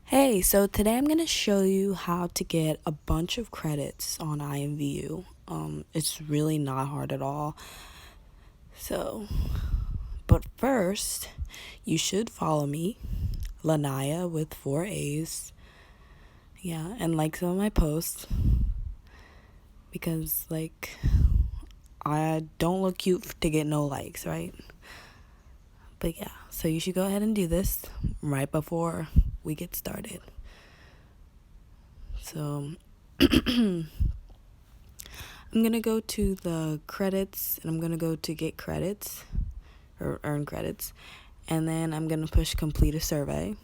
Hey, so today I'm going to show you how to get a bunch of credits on Imvu. It's really not hard at all. So, but first, you should follow me, Lanaya with 4 A's. Yeah, and like some of my posts because I don't look cute to get no likes, right? But yeah, so you should go ahead and do this right before we get started. So I'm going to go to the credits and I'm going to go to get credits or earn credits. And then I'm going to push complete a survey.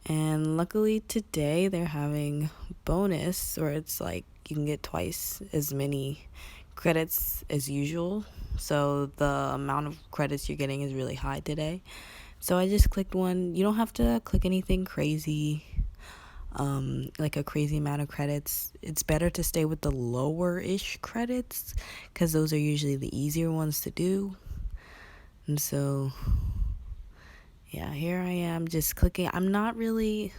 And luckily today they're having bonus, or it's like you can get twice as many credits as usual. So the amount of credits you're getting is really high today. So I just clicked one. You don't have to click anything crazy. Like a crazy amount of credits. It's better to stay with the lower-ish credits because those are usually the easier ones to do. And so, yeah, here I am just clicking. I'm not really,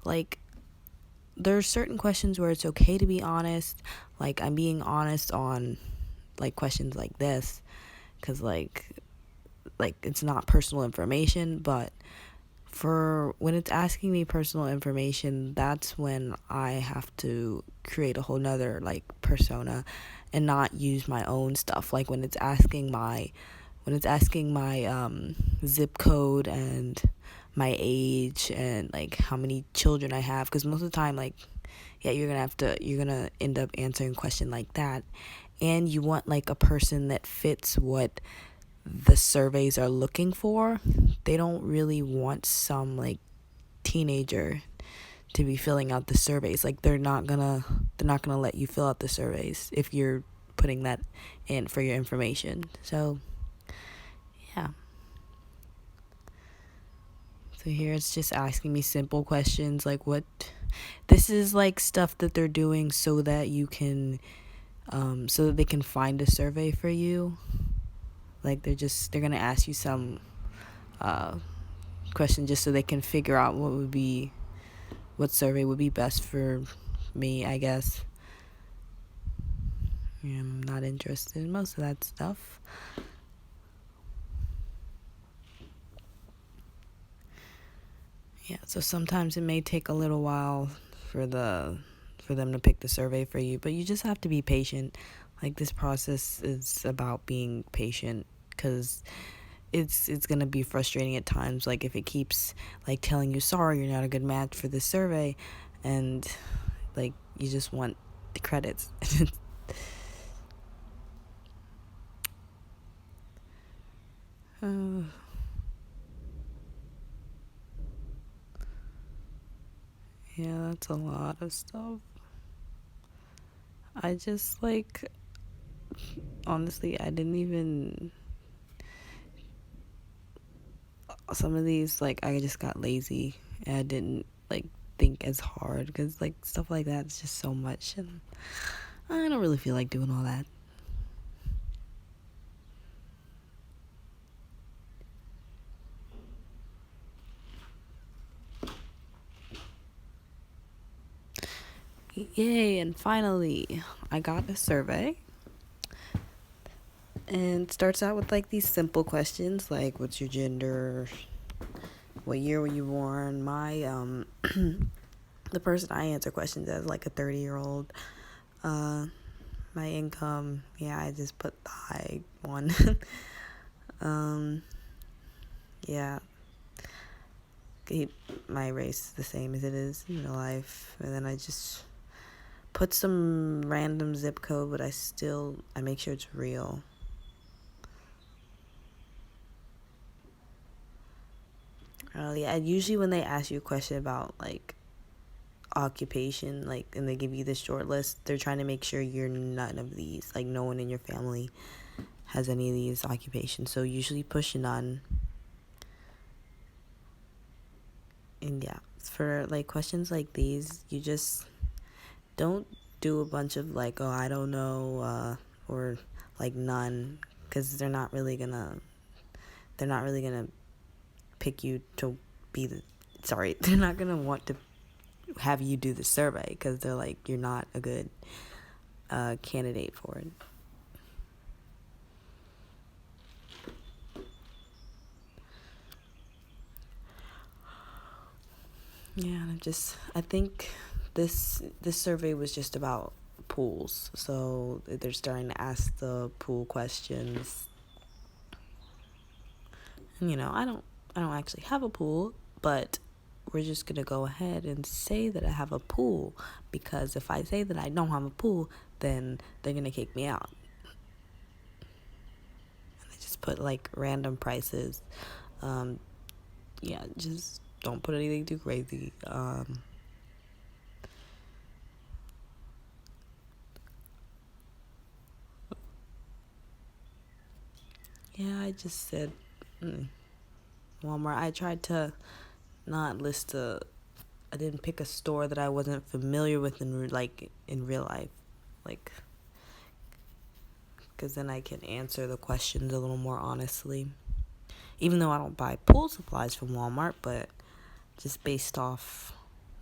there are certain questions where it's okay to be honest. Like, I'm being honest on, questions like this because, it's not personal information, but for when it's asking me personal information, that's when I have to create a whole nother persona and not use my own stuff. Like when it's asking my zip code and my age and how many children I have, because most of the time you're gonna end up answering a question like that, and you want a person that fits what the surveys are looking for. They don't really want some teenager to be filling out the surveys. They're not gonna let you fill out the surveys if you're putting that in for your information. So yeah. So here it's just asking me simple questions like what this is stuff that they're doing so that you can so that they can find a survey for you. They're gonna ask you some question just so they can figure out what survey would be best for me, I guess. I'm not interested in most of that stuff. Yeah, so sometimes it may take a little while for them to pick the survey for you, but you just have to be patient. This process is about being patient because it's gonna be frustrating at times. If it keeps telling you sorry, you're not a good match for this survey, and you just want the credits. Yeah, that's a lot of stuff. I just honestly, I didn't even, some of these I just got lazy and I didn't think as hard because stuff like that is just so much and I don't really feel like doing all that. Yay, and finally I got a survey, and it starts out with these simple questions like what's your gender, what year were you born. My the person I answer questions as a 30-year-old. My income, yeah, I just put the high one. Yeah, keep my race the same as it is in real life, and then I just put some random zip code, but I make sure it's real. Yeah, usually when they ask you a question about occupation, and they give you the short list, they're trying to make sure you're none of these. No one in your family has any of these occupations, so usually push none. And yeah, for questions like these, you just don't do a bunch of oh, I don't know, or none, because they're not really gonna pick you to be the, sorry, they're not going to want to have you do the survey because they're like, you're not a good candidate for it. Yeah, I think this survey was just about pools. So they're starting to ask the pool questions. And I don't actually have a pool, but we're just going to go ahead and say that I have a pool, because if I say that I don't have a pool, then they're going to kick me out. And I just put like random prices. Yeah, just don't put anything too crazy. Yeah, I just said Walmart. I tried to not list I didn't pick a store that I wasn't familiar with in real life, like, because then I can answer the questions a little more honestly. Even though I don't buy pool supplies from Walmart, but just based off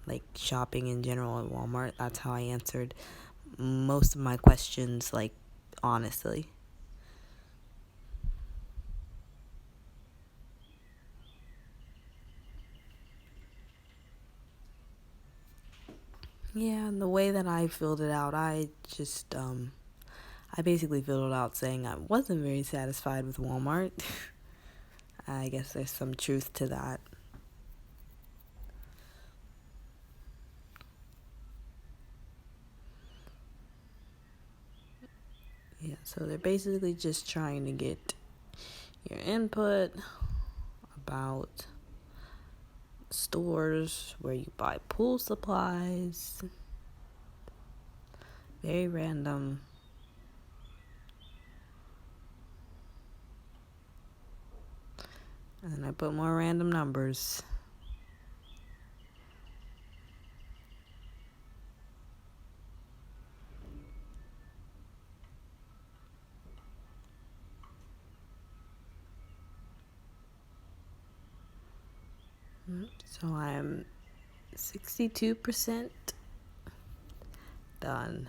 like shopping in general at Walmart, that's how I answered most of my questions, like, honestly. Yeah, and the way that I filled it out, I basically filled it out saying I wasn't very satisfied with Walmart. I guess there's some truth to that. Yeah, so they're basically just trying to get your input about stores where you buy pool supplies. Very random. And then I put more random numbers. So I'm 62% done.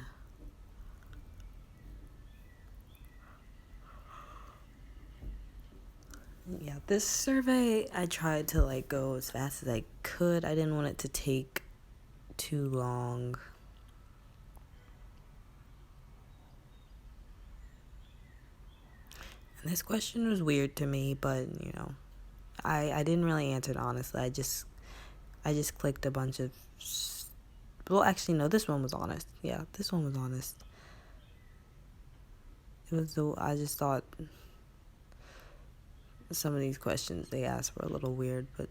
Yeah, this survey I tried to like go as fast as I could. I didn't want it to take too long. And this question was weird to me, but I didn't really answer it honestly. I just clicked a bunch of well, actually no, this one was honest. Yeah, this one was honest. I just thought some of these questions they asked were a little weird, but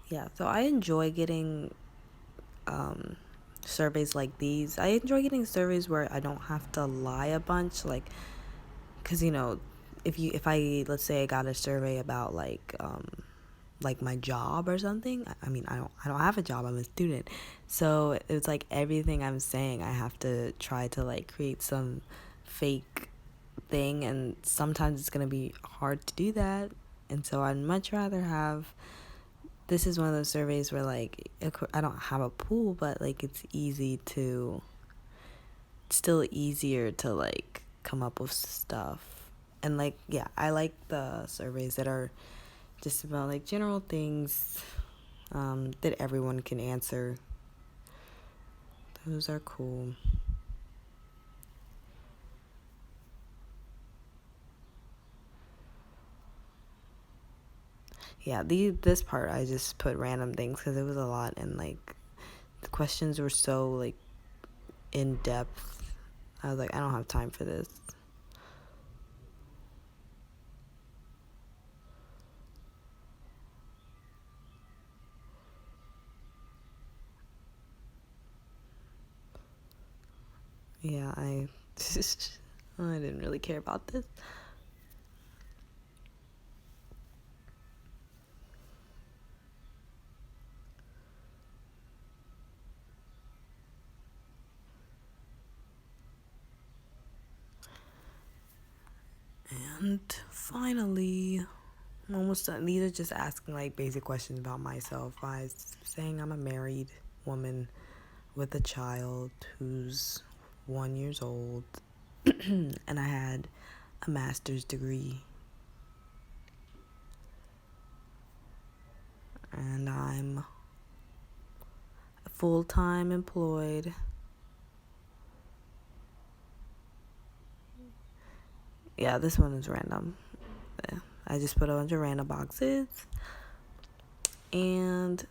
yeah, so I enjoy getting surveys like these. I enjoy getting surveys where I don't have to lie a bunch, like, because if I let's say I got a survey about like my job or something. I mean, I don't have a job. I'm a student, so it's like everything I'm saying I have to try to like create some fake thing, and sometimes it's gonna be hard to do that. And so I'd much rather have, this is one of those surveys where like I don't have a pool, but like it's still easier to like come up with stuff. And like, yeah, I like the surveys that are just about like general things that everyone can answer. Those are cool. Yeah, this part I just put random things because it was a lot, and like the questions were so like in depth. I was like, I don't have time for this. Yeah, I I didn't really care about this. And finally, I'm almost done. These are just asking like basic questions about myself. I was saying I'm a married woman with a child who's 1 year old, and I had a master's degree, and I'm full-time employed. Yeah, this one is random. I just put a bunch of random boxes, and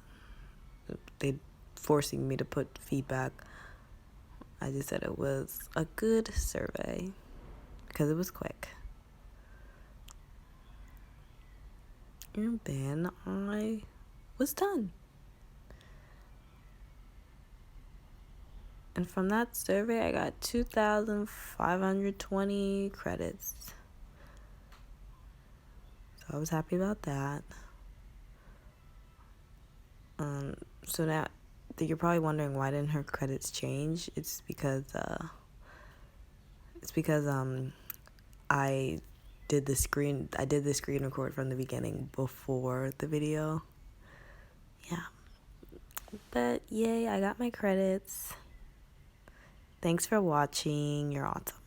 they forcing me to put feedback. I just said it was a good survey because it was quick. And then I was done. And from that survey, I got 2,520 credits. So I was happy about that. So now you're probably wondering why didn't her credits change? It's because I did the screen record from the beginning before the video. Yeah. But yay, I got my credits. Thanks for watching. You're awesome.